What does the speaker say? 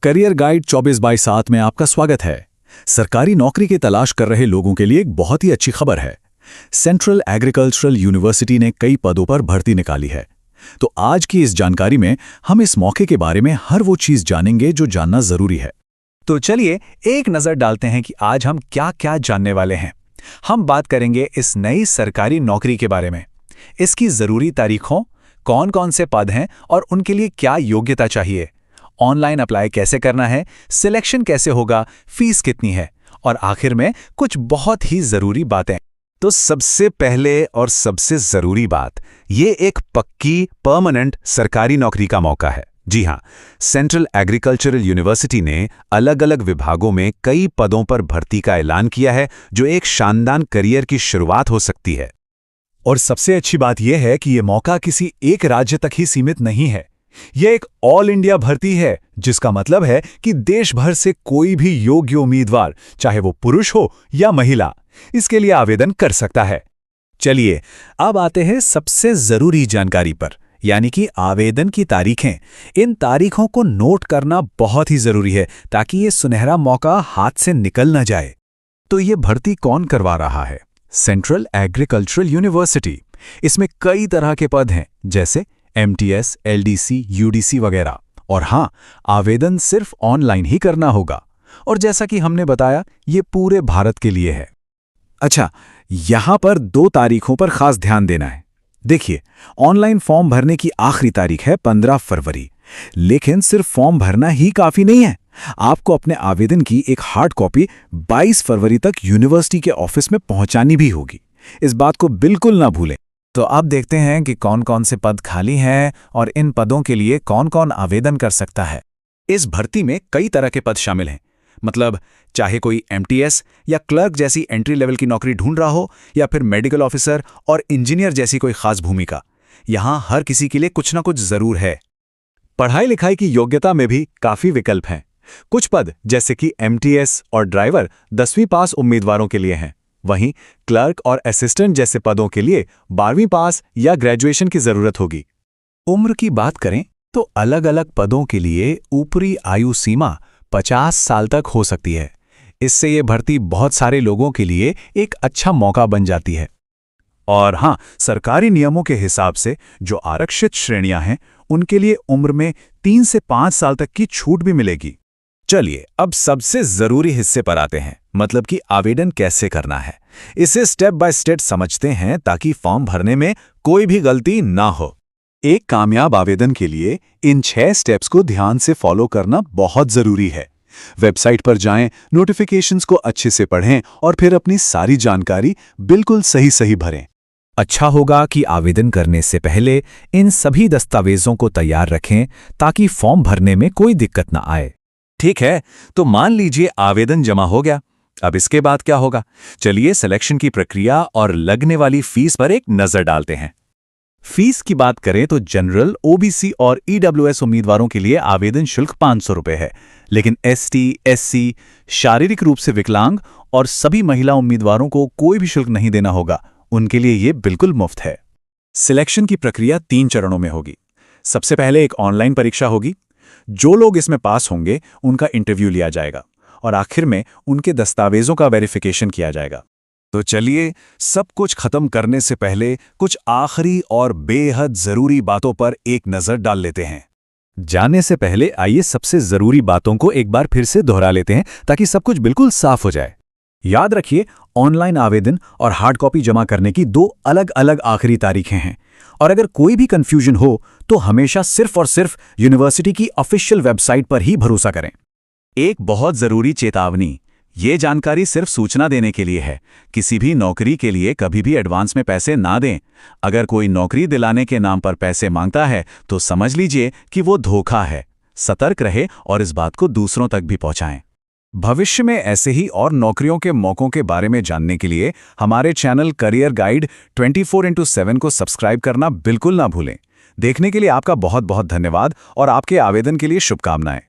Career guide 24/7 में आपका स्वागत है। सरकारी नौकरी की तलाश कर रहे लोगों के लिए एक बहुत ही अच्छी खबर है। सेंट्रल एग्रीकल्चरल यूनिवर्सिटी ने कई पदों पर भर्ती निकाली है। तो आज की इस जानकारी में हम इस मौके के बारे में हर वो चीज जानेंगे जो जानना जरूरी है। तो चलिए एक नजर डालते हैं कि आज हम क्या क्या जानने वाले हैं। हम बात करेंगे इस नई सरकारी नौकरी के बारे में, इसकी जरूरी तारीखों, कौन कौन से पद हैं और उनके लिए क्या योग्यता चाहिए, ऑनलाइन अप्लाई कैसे करना है, सिलेक्शन कैसे होगा, फीस कितनी है और आखिर में कुछ बहुत ही जरूरी बातें। तो सबसे पहले और सबसे जरूरी बात, ये एक पक्की परमानेंट सरकारी नौकरी का मौका है। जी हां, सेंट्रल एग्रीकल्चरल यूनिवर्सिटी ने अलग अलग विभागों में कई पदों पर भर्ती का ऐलान किया है, जो एक शानदार करियर की शुरुआत हो सकती है। और सबसे अच्छी बात यह है कि यह मौका किसी एक राज्य तक ही सीमित नहीं है। यह एक ऑल इंडिया भर्ती है, जिसका मतलब है कि देश भर से कोई भी योग्य उम्मीदवार, चाहे वो पुरुष हो या महिला, इसके लिए आवेदन कर सकता है। चलिए अब आते हैं सबसे जरूरी जानकारी पर, यानी कि आवेदन की तारीखें। इन तारीखों को नोट करना बहुत ही जरूरी है ताकि ये सुनहरा मौका हाथ से निकल न जाए। तो ये भर्ती कौन करवा रहा है? Central agricultural university. इसमें कई तरह के पद हैं, जैसे MTS, LDC, UDC वगैरह। और हाँ, आवेदन सिर्फ ऑनलाइन ही करना होगा। और जैसा कि हमने बताया, ये पूरे भारत के लिए है। अच्छा, यहां पर 2 तारीखों पर खास ध्यान देना है। देखिए, ऑनलाइन फॉर्म भरने की आखिरी तारीख है 15 फरवरी। लेकिन सिर्फ फॉर्म भरना ही काफी नहीं है। आपको अपने आवेदन की एक हार्ड कॉपी 22 फरवरी तक यूनिवर्सिटी के ऑफिस में पहुंचानी भी होगी। इस बात को बिल्कुल ना भूलें। तो अब देखते हैं कि कौन कौन से पद खाली हैं और इन पदों के लिए कौन कौन आवेदन कर सकता है। इस भर्ती में कई तरह के पद शामिल हैं। मतलब चाहे कोई MTS या क्लर्क जैसी एंट्री लेवल की नौकरी ढूंढ रहा हो, या फिर मेडिकल ऑफिसर और इंजीनियर जैसी कोई खास भूमिका, यहां हर किसी के लिए कुछ ना कुछ जरूर है। पढ़ाई लिखाई की योग्यता में भी काफी विकल्प हैं। कुछ पद जैसे कि MTS और ड्राइवर 10वीं पास उम्मीदवारों के लिए हैं। वहीं क्लर्क और असिस्टेंट जैसे पदों के लिए 12वीं पास या ग्रेजुएशन की जरूरत होगी। उम्र की बात करें तो अलग अलग पदों के लिए ऊपरी आयु सीमा 50 साल तक हो सकती है। इससे ये भर्ती बहुत सारे लोगों के लिए एक अच्छा मौका बन जाती है। और हां, सरकारी नियमों के हिसाब से जो आरक्षित श्रेणियां हैं, उनके लिए उम्र में 3 से 5 साल तक की छूट भी मिलेगी। चलिए अब सबसे जरूरी हिस्से पर आते हैं, मतलब कि आवेदन कैसे करना है। इसे स्टेप बाय स्टेप समझते हैं ताकि फॉर्म भरने में कोई भी गलती ना हो। एक कामयाब आवेदन के लिए इन 6 स्टेप्स को ध्यान से फॉलो करना बहुत जरूरी है। वेबसाइट पर जाएं, नोटिफिकेशंस को अच्छे से पढ़ें और फिर अपनी सारी जानकारी बिल्कुल सही भरें। अच्छा होगा कि आवेदन करने से पहले इन सभी दस्तावेजों को तैयार रखें ताकि फॉर्म भरने में कोई दिक्कत ना आए। ठीक है, तो मान लीजिए आवेदन जमा हो गया। अब इसके बाद क्या होगा? चलिए सिलेक्शन की प्रक्रिया और लगने वाली फीस पर एक नजर डालते हैं। फीस की बात करें तो जनरल, OBC और EWS उम्मीदवारों के लिए आवेदन शुल्क 500 रुपये है। लेकिन ST, SC, शारीरिक रूप से विकलांग और सभी महिला उम्मीदवारों को कोई भी शुल्क नहीं देना होगा। उनके लिए ये बिल्कुल मुफ्त है। सिलेक्शन की प्रक्रिया 3 चरणों में होगी। सबसे पहले एक ऑनलाइन परीक्षा होगी। जो लोग इसमें पास होंगे उनका इंटरव्यू लिया जाएगा और आखिर में उनके दस्तावेजों का वेरिफिकेशन किया जाएगा। तो चलिए सब कुछ खत्म करने से पहले कुछ आखिरी और बेहद जरूरी बातों पर एक नजर डाल लेते हैं। जाने से पहले आइए सबसे जरूरी बातों को एक बार फिर से दोहरा लेते हैं ताकि सब कुछ बिल्कुल साफ हो जाए। याद रखिए, ऑनलाइन आवेदन और हार्ड कॉपी जमा करने की 2 अलग अलग आखिरी तारीखें हैं। और अगर कोई भी कंफ्यूजन हो तो हमेशा सिर्फ और सिर्फ यूनिवर्सिटी की ऑफिशियल वेबसाइट पर ही भरोसा करें। एक बहुत जरूरी चेतावनी, ये जानकारी सिर्फ सूचना देने के लिए है। किसी भी नौकरी के लिए कभी भी एडवांस में पैसे ना दें। अगर कोई नौकरी दिलाने के नाम पर पैसे मांगता है तो समझ लीजिए कि वो धोखा है। सतर्क रहे और इस बात को दूसरों तक भी पहुंचाएं। भविष्य में ऐसे ही और नौकरियों के मौकों के बारे में जानने के लिए हमारे चैनल करियर गाइड 24x7 को सब्सक्राइब करना बिल्कुल ना भूलें। देखने के लिए आपका बहुत बहुत धन्यवाद और आपके आवेदन के लिए शुभकामनाएं।